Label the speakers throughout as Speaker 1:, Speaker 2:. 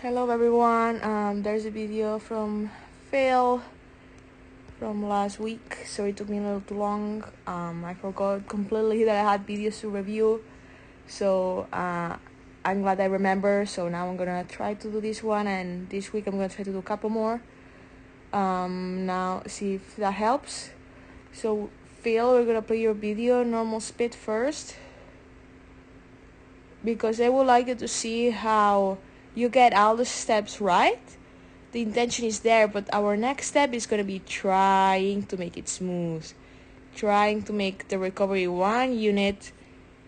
Speaker 1: Hello everyone, there's a video from Phil from last week, so it took me a little too long. I forgot completely that I had videos to review, so I'm glad I remember. So now I'm gonna try to do this one, and this week I'm gonna try to do a couple more. Now see if that helps. So Phil, we're gonna play your video normal speed first, because I would like you to see how you get all the steps right. The intention is there, but our next step is going to be trying to make it smooth, trying to make the recovery 1 unit,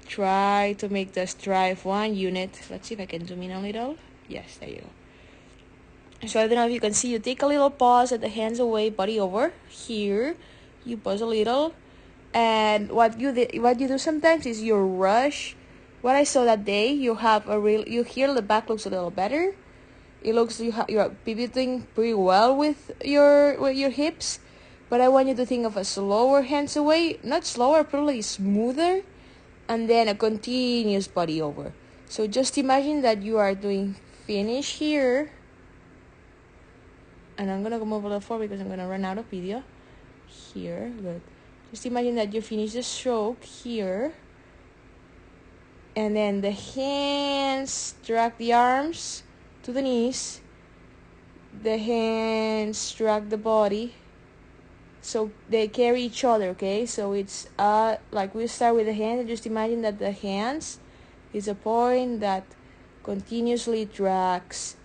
Speaker 1: try to make the strive 1 unit. Let's see if I can zoom in a little. Yes, there you go. So I don't know if you can see, you take a little pause at the hands away, body over. Here you pause a little, and what you do sometimes is you rush. What I saw that day, you hear the back looks a little better. It looks you're pivoting pretty well with your hips, but I want you to think of a slower hands away, not slower, probably smoother, and then a continuous body over. So just imagine that you are doing finish here, and I'm gonna go move a little forward because I'm gonna run out of video here. Good. Just imagine that you finish the stroke here, and then the hands drag the arms to the knees, the hands drag the body, so they carry each other. Okay, so it's like we start with the hands, and just imagine that the hands is a point that continuously drags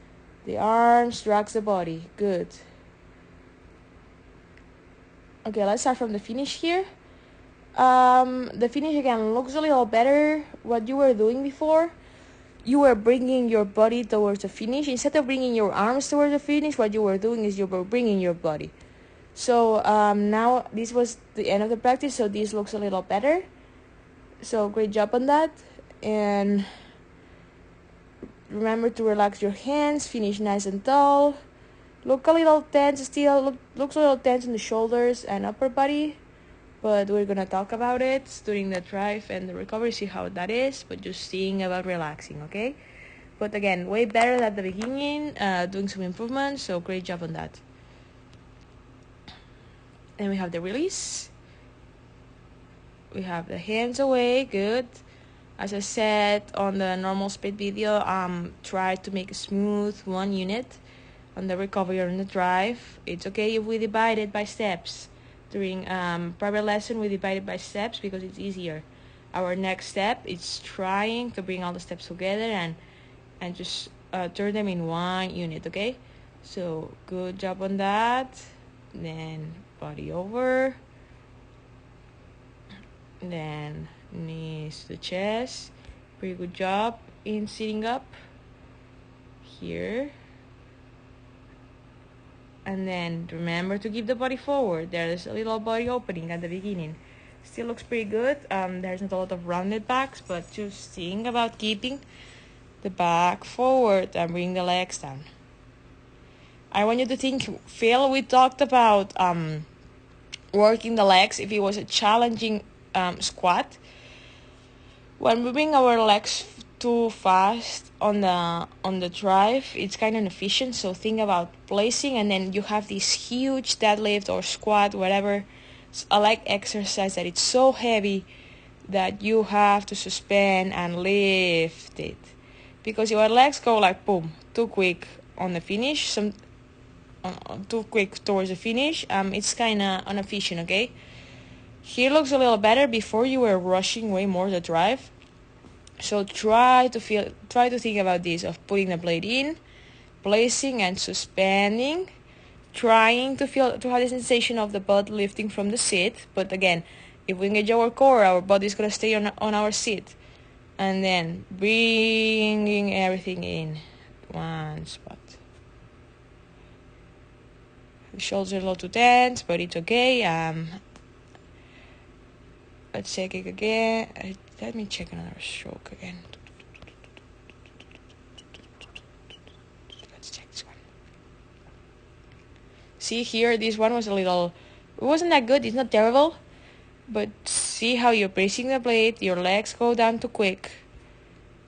Speaker 1: the arms, drags the body. Good. Okay, let's start from the finish here. The finish again looks a little better what you were doing before. You were bringing your body towards the finish. Instead of bringing your arms towards the finish, what you were doing is you were bringing your body. So now this was the end of the practice, so this looks a little better. So great job on that. And remember to relax your hands, finish nice and tall. Look a little tense still, looks a little tense in the shoulders and upper body, but we're gonna talk about it during the drive and the recovery, see how that is, but just seeing about relaxing, okay? But again, way better than the beginning, doing some improvements, so great job on that. Then we have the release. We have the hands away, good. As I said on the normal speed video, try to make a smooth 1 unit on the recovery or on the drive. It's okay if we divide it by steps. During private lesson, we divide it by steps because it's easier. Our next step is trying to bring all the steps together and just turn them in 1 unit, okay? So good job on that. Then body over. Then knees to chest. Pretty good job in sitting up here. And then remember to keep the body forward. There's a little body opening at the beginning. Still looks pretty good. There's not a lot of rounded backs, but just think about keeping the back forward and bring the legs down. I want you to think, Phil, we talked about working the legs if it was a challenging squat. When we bring our legs too fast on the drive, it's kind of inefficient. So think about placing, and then you have this huge deadlift or squat, whatever, a leg exercise that it's so heavy that you have to suspend and lift it, because your legs go like boom, too quick on the finish, too quick towards the finish. It's kind of inefficient, okay? Here looks a little better. Before you were rushing way more the drive. So try to think about this, of putting the blade in, placing and suspending, trying to have the sensation of the butt lifting from the seat. But again, if we engage our core, our body is going to stay on our seat. And then bringing everything in 1 spot. The shoulders are a little too tense, but it's okay. Let's check it again. Let me check another stroke again. Let's check this one. See here, this one was it wasn't that good. It's not terrible, but see how you're bracing the blade. Your legs go down too quick.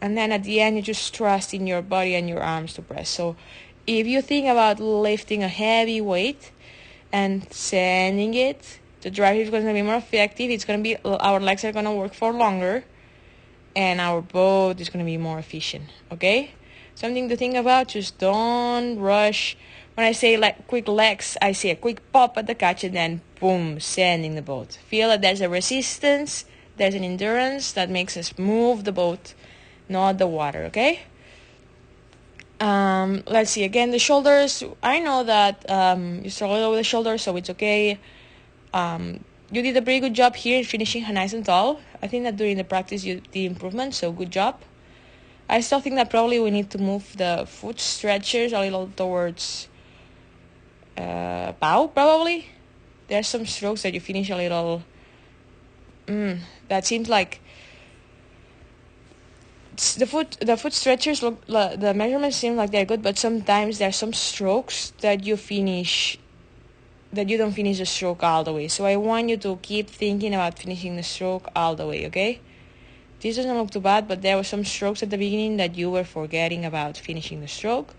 Speaker 1: And then at the end, you just trust in your body and your arms to press. So if you think about lifting a heavy weight and sending it, the drive is going to be more effective. It's going to be, our legs are going to work for longer, and our boat is going to be more efficient. Okay? Something to think about. Just don't rush. When I say like quick legs, I say a quick pop at the catch and then boom, sending the boat. Feel that there's a resistance, there's an endurance that makes us move the boat, not the water. Okay? Let's see again, the shoulders. I know that you struggle with the shoulders, so it's okay. You did a pretty good job here in finishing nice and tall. I think that during the practice you did improvement, so good job. I still think that probably we need to move the foot stretchers a little towards bow, probably. There's some strokes that you finish a little... that seems like... The foot stretchers look, the measurements seem like they're good, but sometimes there's some strokes that you finish, that you don't finish the stroke all the way. So I want you to keep thinking about finishing the stroke all the way, okay? This doesn't look too bad, but there were some strokes at the beginning that you were forgetting about finishing the stroke.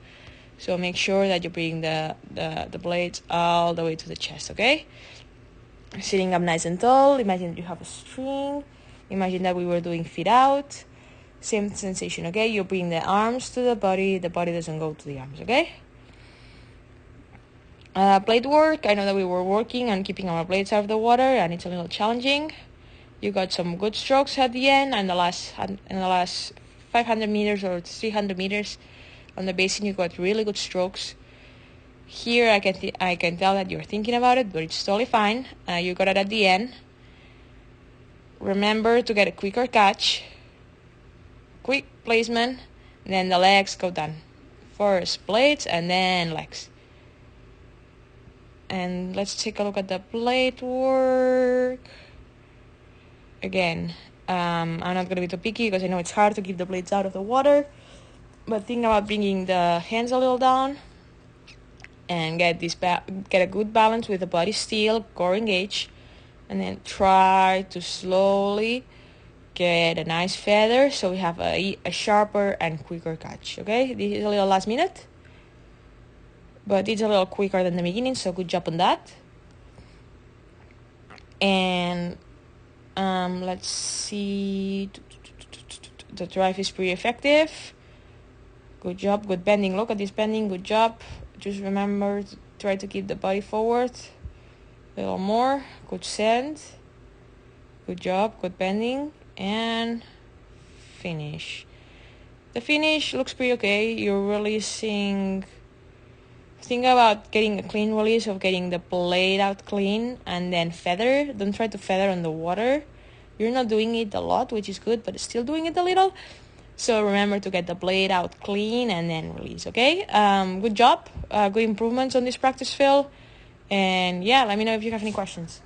Speaker 1: So make sure that you bring the blades all the way to the chest, okay? Sitting up nice and tall. Imagine that you have a string. Imagine that we were doing feet out. Same sensation, okay? You bring the arms to the body doesn't go to the arms, okay? Blade work. I know that we were working on keeping our blades out of the water, and it's a little challenging. You got some good strokes at the end, and the last 500 meters or 300 meters on the basin, you got really good strokes. Here, I can tell that you're thinking about it, but it's totally fine. You got it at the end. Remember to get a quicker catch. Quick placement, and then the legs go down. First blades and then legs. And let's take a look at the blade work. Again, I'm not going to be too picky because I know it's hard to keep the blades out of the water. But think about bringing the hands a little down and get a good balance with the body still, core engaged. And then try to slowly get a nice feather so we have a sharper and quicker catch, okay? This is a little last minute, but it's a little quicker than the beginning, so good job on that. And let's see, the drive is pretty effective. Good job, good bending. Look at this bending, good job. Just remember to try to keep the body forward a little more. Good send, good job, good bending. And finish. The finish looks pretty okay. You're releasing. Think about getting a clean release of getting the blade out clean and then feather. Don't try to feather on the water. You're not doing it a lot, which is good, but still doing it a little. So remember to get the blade out clean and then release, okay? Good job. Good improvements on this practice, Phil. And yeah, let me know if you have any questions.